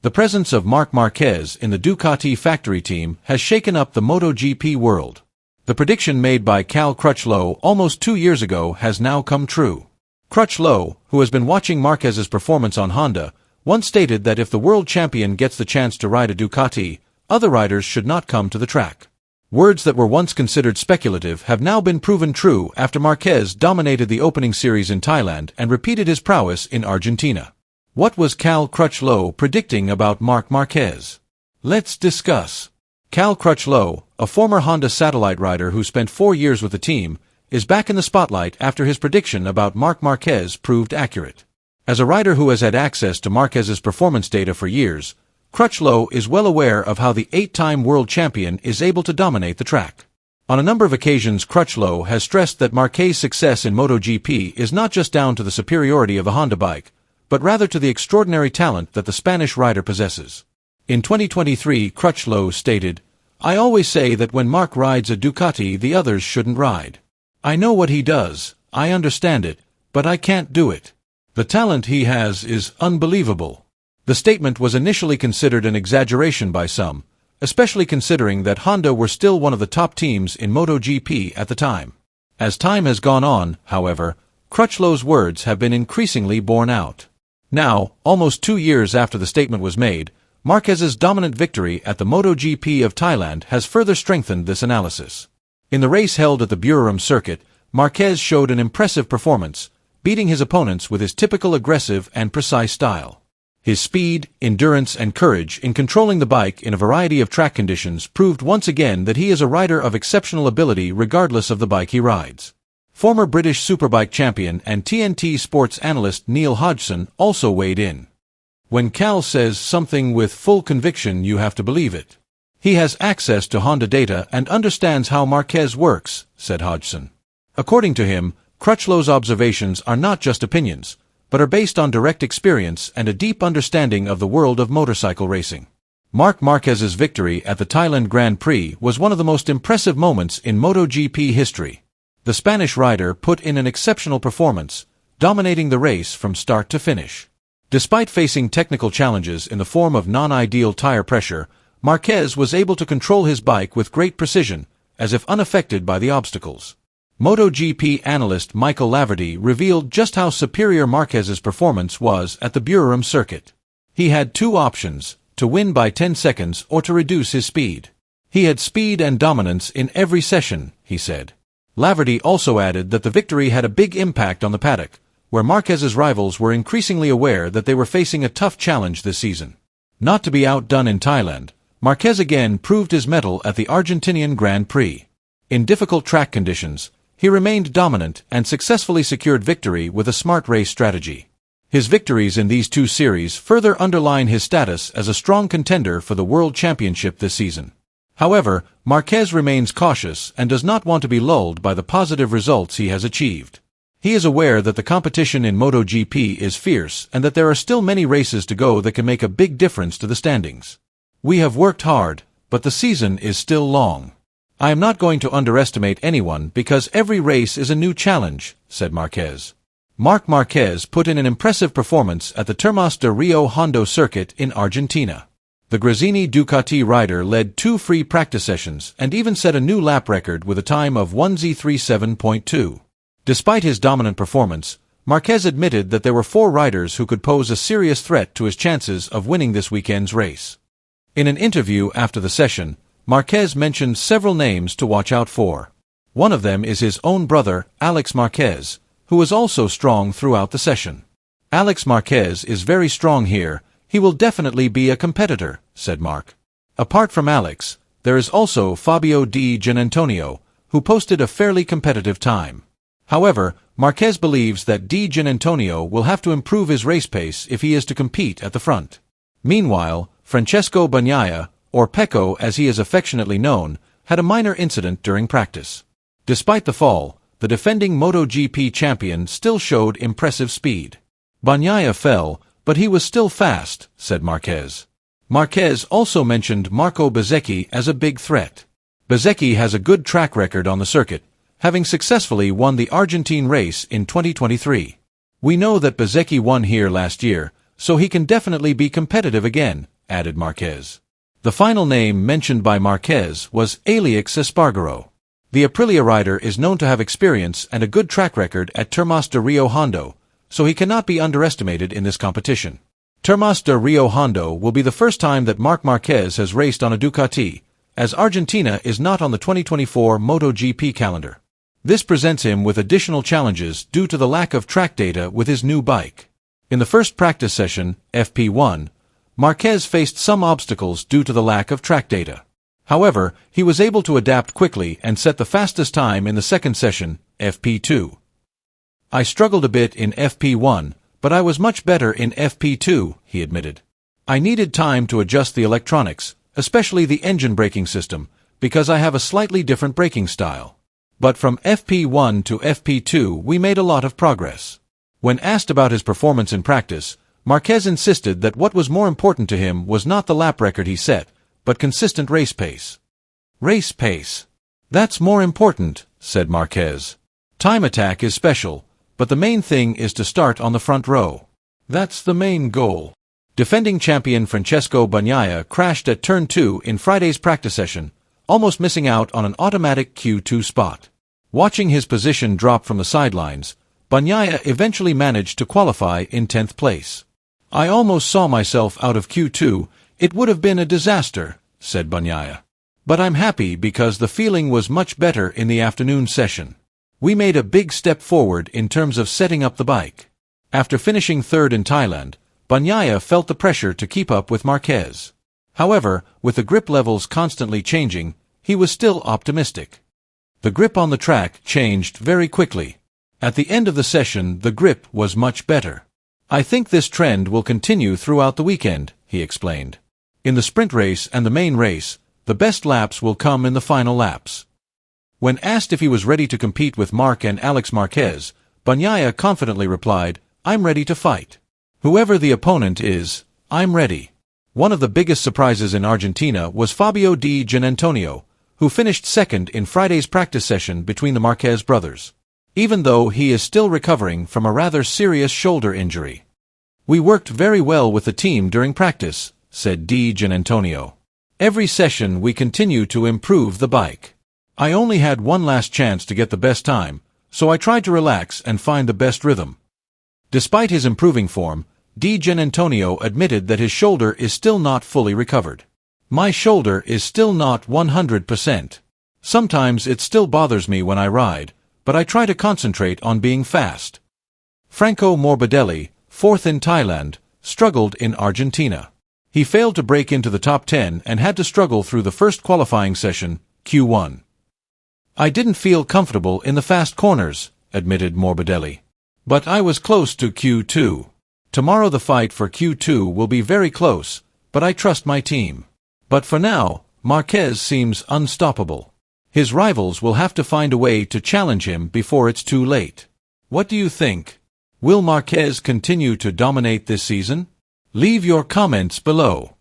The presence of Marc Marquez in the Ducati factory team has shaken up the MotoGP world. The prediction made by Crutchlow almost 2 years ago has now come true. Crutchlow, who has been watching Marquez's performance on Honda, once stated that if the world champion gets the chance to ride a Ducati, other riders should not come to the track. Words that were once considered speculative have now been proven true after Marquez dominated the opening series in Thailand and repeated his prowess in Argentina. What was Crutchlow predicting about Marc Marquez? Let's discuss. Crutchlow, a former Honda satellite rider who spent 4 years with the team, is back in the spotlight after his prediction about Marc Marquez proved accurate. As a rider who has had access to Marquez's performance data for years, Crutchlow is well aware of how the 8-time world champion is able to dominate the track. On a number of occasions, Crutchlow has stressed that Marquez's success in MotoGP is not just down to the superiority of a Honda bike, but rather to the extraordinary talent that the Spanish rider possesses. In 2023, Crutchlow stated, "I always say that when Marc rides a Ducati, the others shouldn't ride. I know what he does, I understand it, but I can't do it. The talent he has is unbelievable." The statement was initially considered an exaggeration by some, especially considering that Honda were still one of the top teams in MotoGP at the time. As time has gone on, however, Crutchlow's words have been increasingly borne out. Now, almost 2 years after the statement was made, Marquez's dominant victory at the MotoGP of Thailand has further strengthened this analysis. In the race held at the Buriram circuit, Marquez showed an impressive performance, beating his opponents with his typical aggressive and precise style. His speed, endurance, and courage in controlling the bike in a variety of track conditions proved once again that he is a rider of exceptional ability regardless of the bike he rides. Former British Superbike champion and TNT sports analyst Neil Hodgson also weighed in. "When Cal says something with full conviction, you have to believe it. He has access to Honda data and understands how Marquez works," said Hodgson. According to him, Crutchlow's observations are not just opinions, but are based on direct experience and a deep understanding of the world of motorcycle racing. Marc Marquez's victory at the Thailand Grand Prix was one of the most impressive moments in MotoGP history. The Spanish rider put in an exceptional performance, dominating the race from start to finish. Despite facing technical challenges in the form of non-ideal tire pressure, Marquez was able to control his bike with great precision, as if unaffected by the obstacles. MotoGP analyst Michael Laverty revealed just how superior Marquez's performance was at the Buriram circuit. He had 2 options, to win by 10 seconds or to reduce his speed. He had speed and dominance in every session, he said. Laverty also added that the victory had a big impact on the paddock, where Marquez's rivals were increasingly aware that they were facing a tough challenge this season. Not to be outdone in Thailand, Marquez again proved his mettle at the Argentinian Grand Prix. In difficult track conditions, he remained dominant and successfully secured victory with a smart race strategy. His victories in these 2 series further underline his status as a strong contender for the World Championship this season. However, Marquez remains cautious and does not want to be lulled by the positive results he has achieved. He is aware that the competition in MotoGP is fierce and that there are still many races to go that can make a big difference to the standings. "We have worked hard, but the season is still long. I am not going to underestimate anyone because every race is a new challenge," said Marquez. Marc Marquez put in an impressive performance at the Termas de Rio Hondo circuit in Argentina. The Gresini Ducati rider led 2 free practice sessions and even set a new lap record with a time of 1:37.2. Despite his dominant performance, Marquez admitted that there were 4 riders who could pose a serious threat to his chances of winning this weekend's race. In an interview after the session, Marquez mentioned several names to watch out for. One of them is his own brother, Alex Marquez, who was also strong throughout the session. "Alex Marquez is very strong here. He will definitely be a competitor," said Marc. Apart from Alex, there is also Fabio Di Giannantonio, who posted a fairly competitive time. However, Marquez believes that Di Giannantonio will have to improve his race pace if he is to compete at the front. Meanwhile, Francesco Bagnaia, or Pecco as he is affectionately known, had a minor incident during practice. Despite the fall, the defending MotoGP champion still showed impressive speed. "Bagnaia fell, but he was still fast," said Marquez. Marquez also mentioned Marco Bezzecchi as a big threat. Bezzecchi has a good track record on the circuit, having successfully won the Argentine race in 2023. "We know that Bezzecchi won here last year, so he can definitely be competitive again," added Marquez. The final name mentioned by Marquez was Aleix Espargaro. The Aprilia rider is known to have experience and a good track record at Termas de Rio Hondo, so he cannot be underestimated in this competition. Termas de Rio Hondo will be the first time that Marc Marquez has raced on a Ducati, as Argentina is not on the 2024 MotoGP calendar. This presents him with additional challenges due to the lack of track data with his new bike. In the first practice session, FP1, Marquez faced some obstacles due to the lack of track data. However, he was able to adapt quickly and set the fastest time in the second session, FP2. I struggled a bit in FP1, but I was much better in FP2, he admitted. I needed time to adjust the electronics, especially the engine braking system, because I have a slightly different braking style. But from FP1 to FP2 we made a lot of progress. When asked about his performance in practice, Marquez insisted that what was more important to him was not the lap record he set, but consistent race pace. Race pace. That's more important, said Marquez. Time attack is special, but the main thing is to start on the front row. That's the main goal. Defending champion Francesco Bagnaia crashed at turn 2 in Friday's practice session, almost missing out on an automatic Q2 spot. Watching his position drop from the sidelines, Bagnaia eventually managed to qualify in 10th place. I almost saw myself out of Q2, it would have been a disaster, said Bagnaia. But I'm happy because the feeling was much better in the afternoon session. We made a big step forward in terms of setting up the bike. After finishing third in Thailand, Bagnaia felt the pressure to keep up with Marquez. However, with the grip levels constantly changing, he was still optimistic. The grip on the track changed very quickly. At the end of the session, the grip was much better. I think this trend will continue throughout the weekend, he explained. In the sprint race and the main race, the best laps will come in the final laps. When asked if he was ready to compete with Marc and Alex Marquez, Bagnaia confidently replied, I'm ready to fight. Whoever the opponent is, I'm ready. One of the biggest surprises in Argentina was Fabio Di Giannantonio, who finished second in Friday's practice session between the Marquez brothers. Even though he is still recovering from a rather serious shoulder injury. We worked very well with the team during practice, said Di Giannantonio. Every session we continue to improve the bike. I only had one last chance to get the best time, so I tried to relax and find the best rhythm. Despite his improving form, Di Giannantonio admitted that his shoulder is still not fully recovered. My shoulder is still not 100%. Sometimes it still bothers me when I ride, but I try to concentrate on being fast. Franco Morbidelli, fourth in Thailand, struggled in Argentina. He failed to break into the top 10 and had to struggle through the first qualifying session, Q1. I didn't feel comfortable in the fast corners, admitted Morbidelli. But I was close to Q2. Tomorrow the fight for Q2 will be very close, but I trust my team. But for now, Marquez seems unstoppable. His rivals will have to find a way to challenge him before it's too late. What do you think? Will Marquez continue to dominate this season? Leave your comments below.